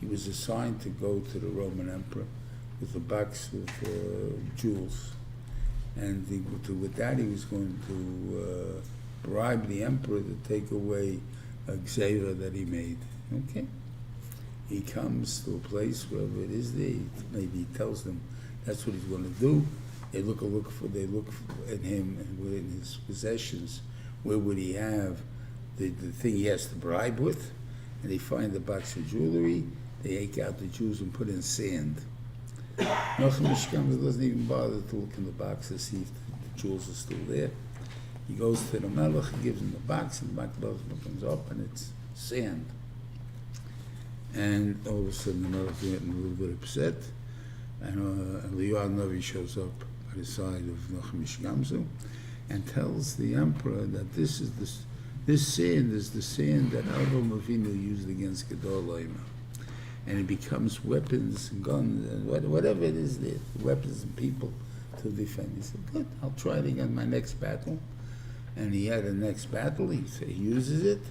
He was assigned to go to the Roman emperor with a box of jewels, and with that he was going to bribe the emperor to take away a gzeira that he made. Okay, he comes to a place wherever it is there. Maybe he tells them that's what he's going to do. They look at him and in his possessions. Where would he have the thing he has to bribe with? And they find the box of jewelry. They take out the jewels and put in sand. Nochmish Gamzul doesn't even bother to look in the box to see if the jewels are still there. He goes to the melech, he gives him the box, and the box comes up, and it's sand. And all of a sudden, the melech gets a little bit upset, and Eliyahu Navi shows up by the side of Nochmish Gamzul and tells the emperor that this sand is the sand that Avraham Avinu used against Gedol Omer. And it becomes weapons and guns and whatever it is there, weapons and people to defend. He said, good, I'll try it again my next battle. And he had a next battle, he uses it,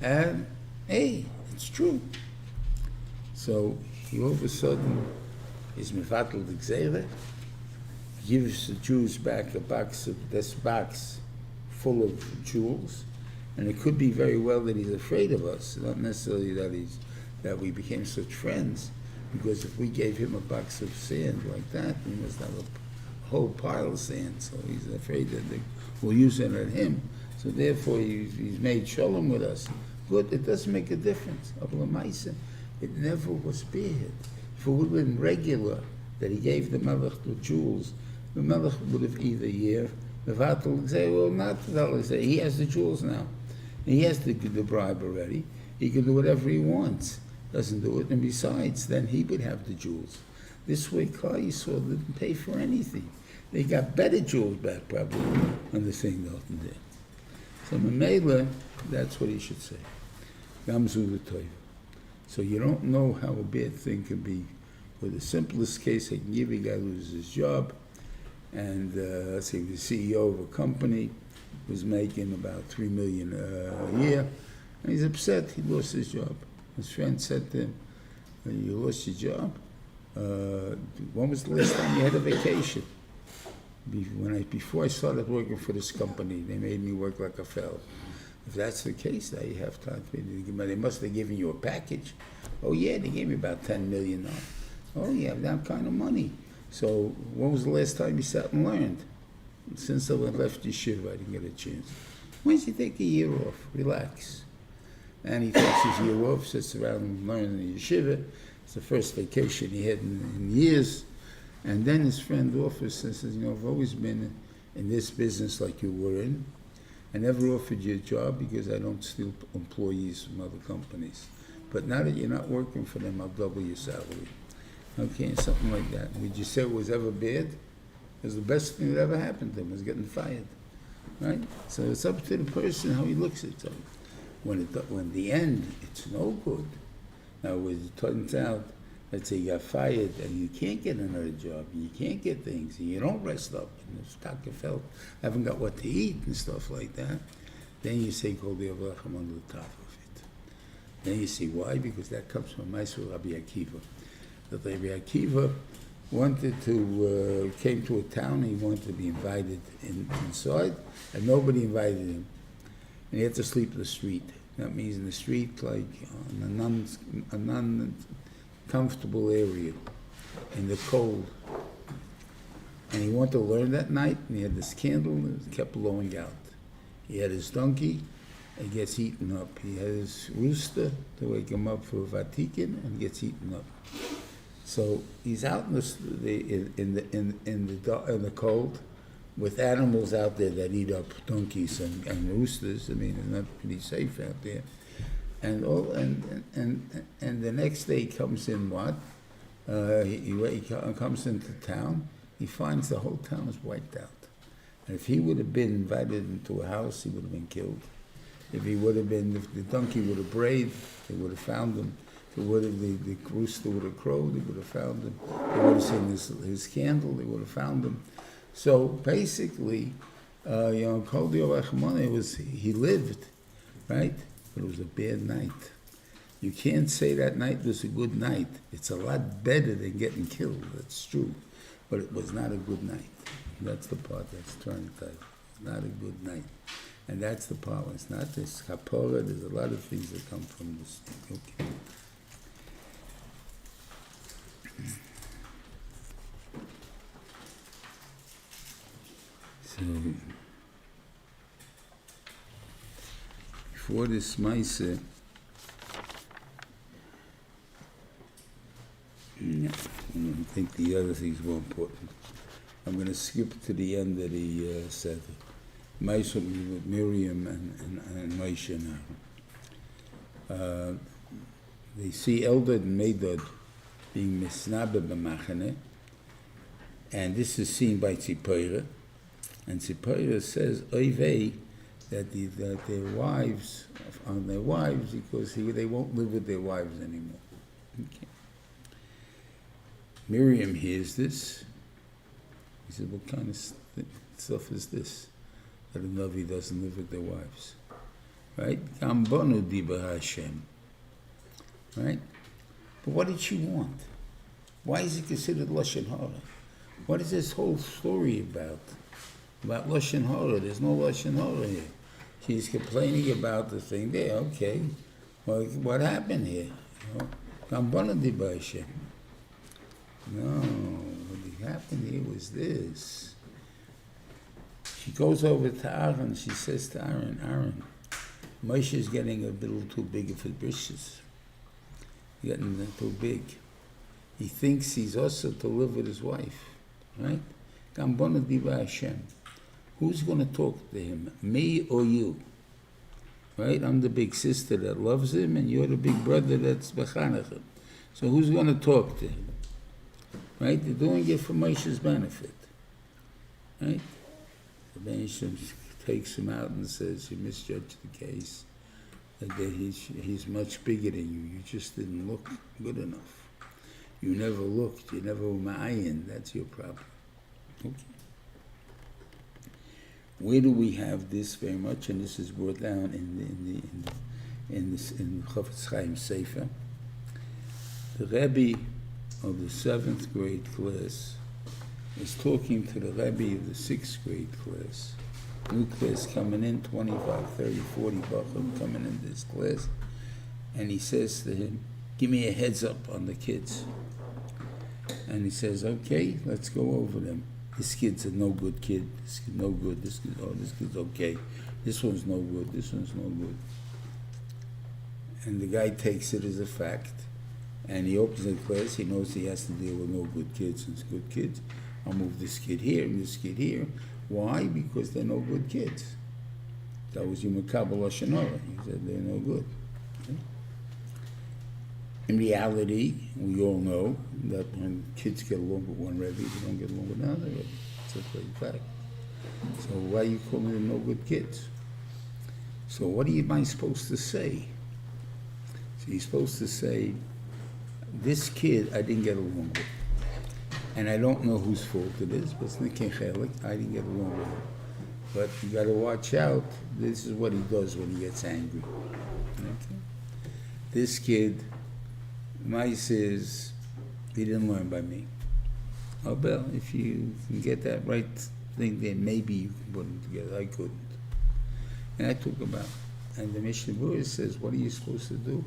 and hey, it's true. So he all of a sudden is mevatel the gzeira, gives the Jews back this box full of jewels, and it could be very well that he's afraid of us, not necessarily that we became such friends, because if we gave him a box of sand like that, we must have a whole pile of sand, so he's afraid that we'll use it on him. So therefore he's made shalom with us. Good, it doesn't make a difference. It never was bad. If it would have been regular that he gave the melech the jewels, the melech would have either say, well, not say he has the jewels now. And he has the bribe already. He can do whatever he wants. Doesn't do it, and besides, then he would have the jewels. This way, Klal Yisrael didn't pay for anything. They got better jewels back, probably, on the thing Dalton did. So, Mamela, that's what he should say. Gamzul Tov. So you don't know how a bad thing can be. For the simplest case, I can give you a guy who loses his job, and let's say the CEO of a company was making about $3 million a year, and he's upset he lost his job. His friend said to him, you lost your job? When was the last time you had a vacation? Before I started working for this company, they made me work like a fellow. If that's the case, now you have time. They must have given you a package. Oh yeah, they gave me about $10 million. Oh, you have that kind of money. So when was the last time you sat and learned? Since I left yeshiva, I didn't get a chance. Why don't you take a year off? Relax. And he takes his year off, sits around and learns in the yeshiva. It's the first vacation he had in years. And then his friend offers and says, I've always been in this business like you were in. I never offered you a job because I don't steal employees from other companies. But now that you're not working for them, I'll double your salary. Okay, something like that. Would you say it was ever bad? It was the best thing that ever happened to him, was getting fired. Right? So it's up to the person how he looks at it. So when the end, it's no good. Now, it turns out, let's say you got fired and you can't get another job, you can't get things, and you don't rest up, and if Taka felt haven't got what to eat and stuff like that, then you say, Kol Diavracham on the top of it. Then you see why? Because that comes from Maisur Rabbi Akiva. That Rabbi Akiva came to a town, he wanted to be invited inside, and nobody invited him. And he had to sleep in the street. That means in the street, like in a non-comfortable area, in the cold. And he wanted to learn that night, and he had this candle, and it kept blowing out. He had his donkey, it gets eaten up. He had his rooster to wake him up for Vatican, and gets eaten up. So he's out in the cold, with animals out there that eat up donkeys and roosters. I mean, it's not pretty safe out there. And the next day he comes in what? He comes into town. He finds the whole town is wiped out. And if he would have been invited into a house, he would have been killed. If the donkey would have brayed, they would have found him. If the rooster would have crowed, they would have found him. They would have seen his candle, they would have found him. So basically, he lived, right? But it was a bad night. You can't say that night was a good night. It's a lot better than getting killed, that's true. But it was not a good night. That's the part that's trying to tell you. Not a good night. And that's the part. It's not this kapora. There's a lot of things that come from this thing. Okay. So, before this Maisa, I think the other things more important. I'm going to skip to the end of the Seder. Maisa with Miriam and Moshe now. They see Eldad and Medad being misnabe b'machane, and this is seen by Tzipora. And Tzipora says, Oivei, that their wives are their wives because they won't live with their wives anymore. Okay. Miriam hears this. He said, what kind of stuff is this? That a Navi doesn't live with their wives. Right? Gambonu diba Hashem. Right? But what did she want? Why is it considered Lashon Hara? What is this whole story about? About Lashon Hara? There's no Lashon Hara here. She's complaining about the thing there. Okay. Well, what happened here? Gambonu diba Hashem. No, what happened here was this. She goes over to Ahren, she says to Aaron, Moshe is getting a little too big for britches. Getting too big. He thinks he's also to live with his wife, right? Gambonu diba Hashem. Who's going to talk to him, me or you? Right? I'm the big sister that loves him, and you're the big brother that's bechanech him. So who's going to talk to him? Right? They're doing it for Moshe's benefit. Right? The Moshe takes him out and says, you misjudged the case. That he's much bigger than you. You just didn't look good enough. You never looked. You never were ma'ayin. That's your problem. Okay. Where do we have this very much? And this is brought down in Chofetz Chaim Sefer. The Rebbe of the 7th grade class is talking to the Rebbe of the 6th grade class. New class coming in, 25, 30, 40 bachim coming in this class. And he says to him, give me a heads up on the kids. And he says, okay, let's go over them. This kid's a no good kid. This kid's no good. This kid's okay. This one's no good. This one's no good. And the guy takes it as a fact. And he opens the class. He knows he has to deal with no good kids and good kids. I'll move this kid here and this kid here. Why? Because they're no good kids. That was Yumekabel Lashon Hara. He said they're no good. Okay? In reality, we all know that when kids get along with one Rebbe, they don't get along with another Rebbe. It's a great fact. So why are you calling them no good kids? So what am I supposed to say? So you're supposed to say, this kid I didn't get along with. And I don't know whose fault it is, but it's I didn't get along with him. But you got to watch out. This is what he does when he gets angry. Okay? This kid, my says, he didn't learn by me. Oh, well, if you can get that right thing, then maybe you can put them together. I couldn't. And I talk about And the Mishnah Berurah says, what are you supposed to do?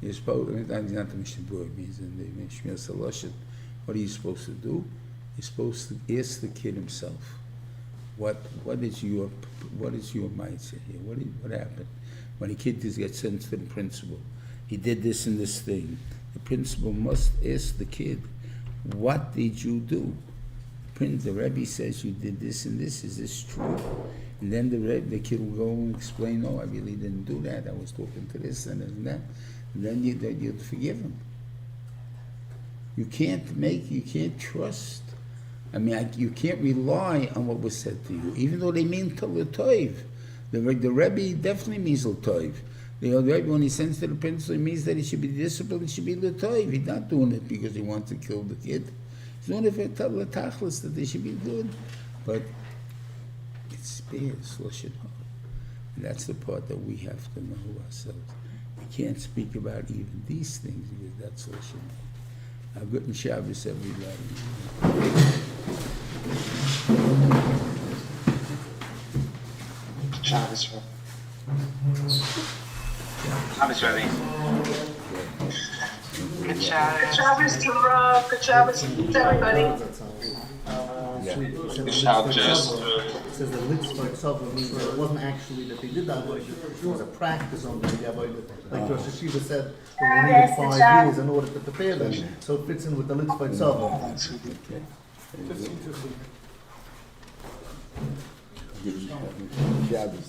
You're supposed, not the Mishnah Berurah, it means in the Mishnah Saloshet, what are you supposed to do? You're supposed to ask the kid himself, what is your mindset here? What happened? When a kid gets sent to the principal, he did this and this thing. The principal must ask the kid, what did you do? The Rebbe says you did this and this, is this true? And then the kid will go and explain, no, I really didn't do that, I was talking to this and that. And then you'd forgive him. You can't trust. I mean, you can't rely on what was said to you, even though they mean l'toiv. The Rebbe definitely means l'toiv. The Rebbe, when he sends to the principal, he means that he should be disciplined, he should be l'toiv. He's not doing it because he wants to kill the kid. He's doing it for l'tachlis, that they should be good. But it's bad, it's lashon hara. And that's the part that we have to know ourselves. We can't speak about even these things because that's lashon hara. Have good Shabbos, everybody. Shabbos, Rebbe. Good Shabbos to Rob. Good Shabbos to everybody. Good Shabbos. It says the litzvah itself means that it wasn't actually that they did that, but it was a practice on them. Like Rosh Hashiva said, they needed 5 years in order to prepare them. So it fits in with the litzvah itself. Shabbos.